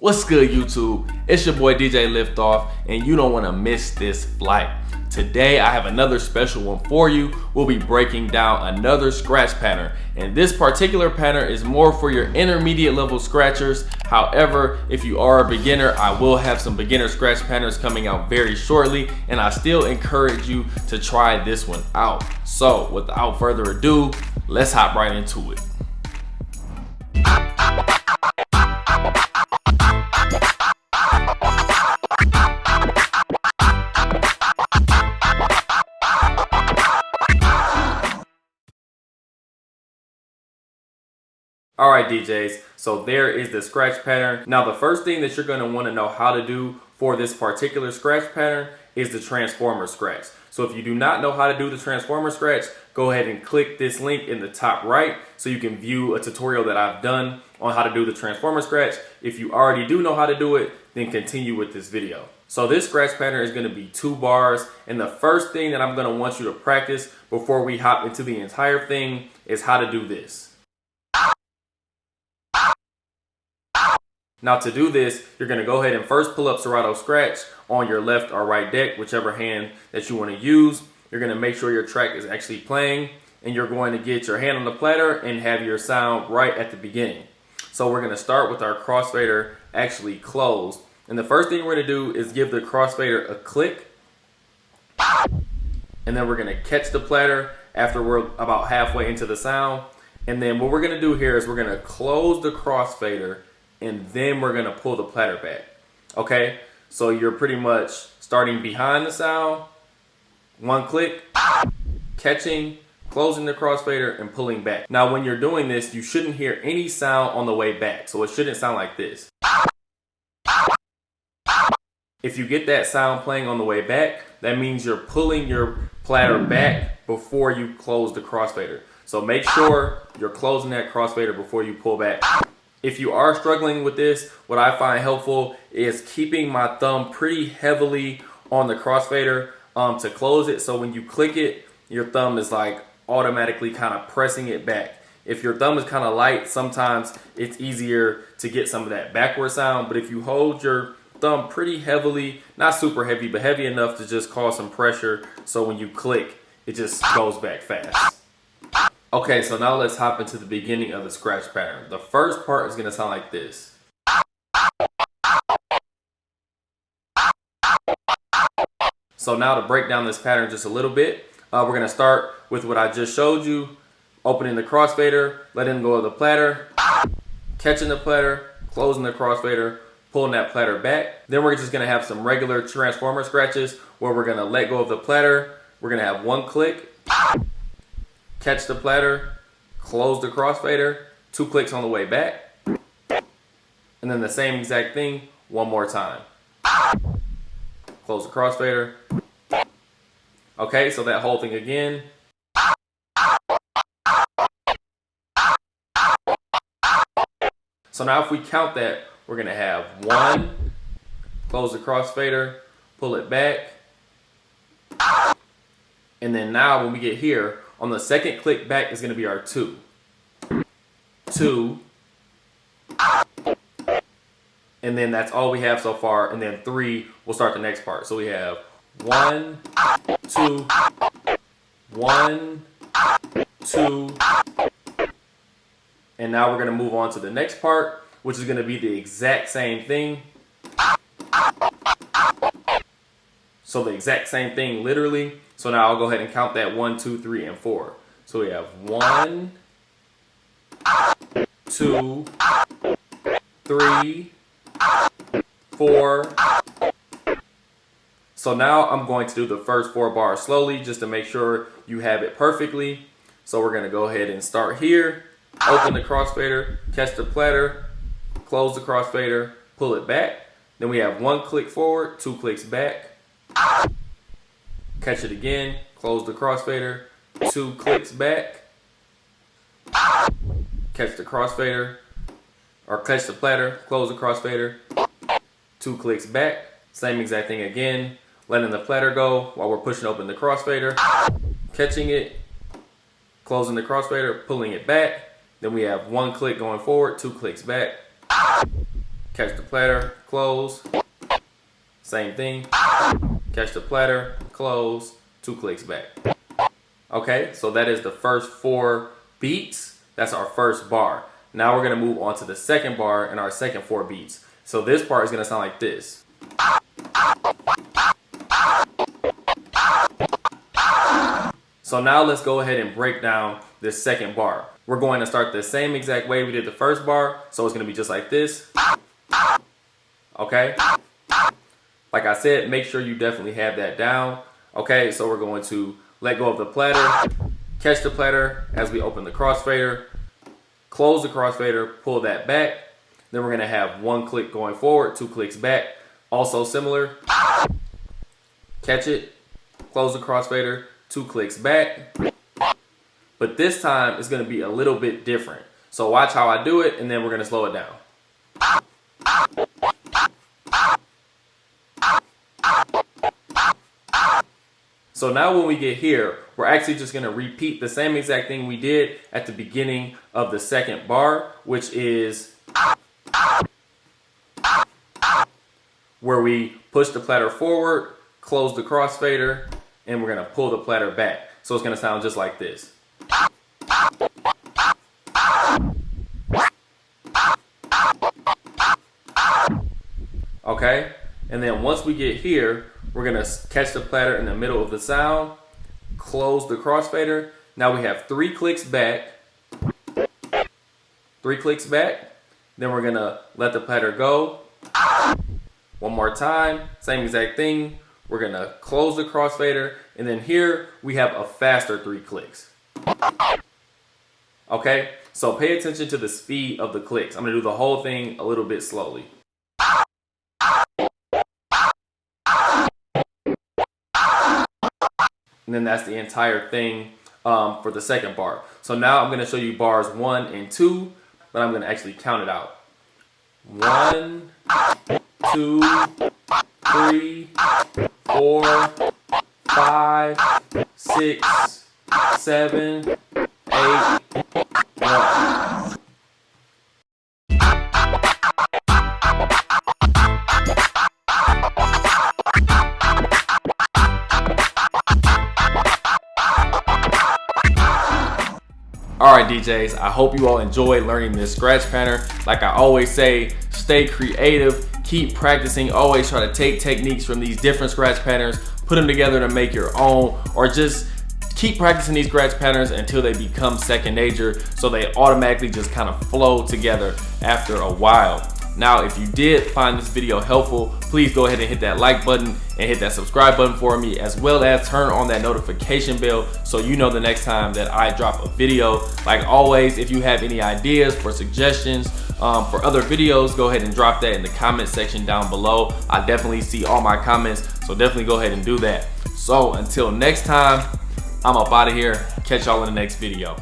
What's good, YouTube? It's your boy DJ LiftOFF, and you don't want to miss this flight. Today I have another special one for you. We'll be breaking down another scratch pattern, and this particular pattern is more for your intermediate level scratchers. However, if you are a beginner, I will have some beginner scratch patterns coming out very shortly, and I still encourage you to try this one out. So without further ado, let's hop right into it. Alright DJs, so there is the scratch pattern. Now the first thing that you're going to want to know how to do for this particular scratch pattern is the transformer scratch. So if you do not know how to do the transformer scratch, go ahead and click this link in the top right so you can view a tutorial that I've done on how to do the transformer scratch. If you already do know how to do it, then continue with this video. So this scratch pattern is going to be 2 bars, and the first thing that I'm going to want you to practice before we hop into the entire thing is how to do this. Now to do this, you're going to go ahead and first pull up Serato Scratch on your left or right deck, whichever hand that you want to use. You're going to make sure your track is actually playing, and you're going to get your hand on the platter and have your sound right at the beginning. So we're going to start with our crossfader actually closed. And the first thing we're going to do is give the crossfader a click, and then we're going to catch the platter after we're about halfway into the sound. And then what we're going to do here is we're going to close the crossfader, and then we're going to pull the platter back. Okay, so you're pretty much starting behind the sound, 1 click, catching, closing the crossfader, and pulling back. Now when you're doing this, you shouldn't hear any sound on the way back, so it shouldn't sound like this. If you get that sound playing on the way back, that means you're pulling your platter back before you close the crossfader. So make sure you're closing that crossfader before you pull back. If you are struggling with this, what I find helpful is keeping my thumb pretty heavily on the crossfader to close it. So when you click it, your thumb is like automatically kind of pressing it back. If your thumb is kind of light, sometimes it's easier to get some of that backward sound. But if you hold your thumb pretty heavily, not super heavy, but heavy enough to just cause some pressure, so when you click, it just goes back fast. Okay, so now let's hop into the beginning of the scratch pattern. The first part is going to sound like this. So now to break down this pattern just a little bit, we're going to start with what I just showed you. Opening the crossfader, letting go of the platter, catching the platter, closing the crossfader, pulling that platter back. Then we're just going to have some regular transformer scratches where we're going to let go of the platter. We're going to have 1 click, catch the platter, close the crossfader, 2 clicks on the way back, and then the same exact thing 1 more time. Close the crossfader. Okay, so that whole thing again. So now if we count that, we're going to have 1, close the crossfader, pull it back, and then now when we get here, on the second click back is going to be our 2. 2. And then that's all we have so far. And then 3, we'll start the next part. So we have 1, 2, 1, 2. And now we're going to move on to the next part, which is going to be the exact same thing. So the exact same thing, literally. So now I'll go ahead and count that 1, 2, 3, and 4. So we have 1, 2, 3, 4. So now I'm going to do the first 4 bars slowly just to make sure you have it perfectly. So we're going to go ahead and start here. Open the crossfader, catch the platter, close the crossfader, pull it back. Then we have 1 click forward, 2 clicks back. Catch it again, close the crossfader, 2 clicks back, catch the crossfader, or catch the platter, close the crossfader, 2 clicks back, same exact thing again, letting the platter go while we're pushing open the crossfader, catching it, closing the crossfader, pulling it back. Then we have 1 click going forward, 2 clicks back, catch the platter, close. Same thing, catch the platter, close, 2 clicks back. Okay, so that is the first 4 beats. That's our first bar. Now we're gonna move on to the second bar and our second 4 beats. So this part is gonna sound like this. So now let's go ahead and break down this second bar. We're going to start the same exact way we did the first bar. So it's gonna be just like this. Okay? Like I said, make sure you definitely have that down. Okay, so we're going to let go of the platter, catch the platter as we open the crossfader, close the crossfader, pull that back. Then we're gonna have 1 click going forward, 2 clicks back. Also similar, catch it, close the crossfader, 2 clicks back. But this time it's gonna be a little bit different. So watch how I do it and then we're gonna slow it down. So now when we get here, we're actually just gonna repeat the same exact thing we did at the beginning of the second bar, which is where we push the platter forward, close the crossfader, and we're gonna pull the platter back. So it's gonna sound just like this. Okay, and then once we get here, we're gonna catch the platter in the middle of the sound, close the crossfader. Now we have 3 clicks back, 3 clicks back. Then we're gonna let the platter go. 1 more time, same exact thing. We're gonna close the crossfader, and then here we have a faster 3 clicks. Okay, so pay attention to the speed of the clicks. I'm gonna do the whole thing a little bit slowly. And then that's the entire thing for the second bar. So now I'm gonna show you bars 1 and 2, but I'm gonna actually count it out. 1, 2, 3, 4, 5, 6, 7, 8, 1. Alright DJs, I hope you all enjoyed learning this scratch pattern. Like I always say, stay creative, keep practicing, always try to take techniques from these different scratch patterns, put them together to make your own, or just keep practicing these scratch patterns until they become second nature, so they automatically just kind of flow together after a while. Now, if you did find this video helpful, please go ahead and hit that like button and hit that subscribe button for me, as well as turn on that notification bell so you know the next time that I drop a video. Like always, if you have any ideas or suggestions for other videos, go ahead and drop that in the comment section down below. I definitely see all my comments, so definitely go ahead and do that. So until next time, I'm up out of here. Catch y'all in the next video.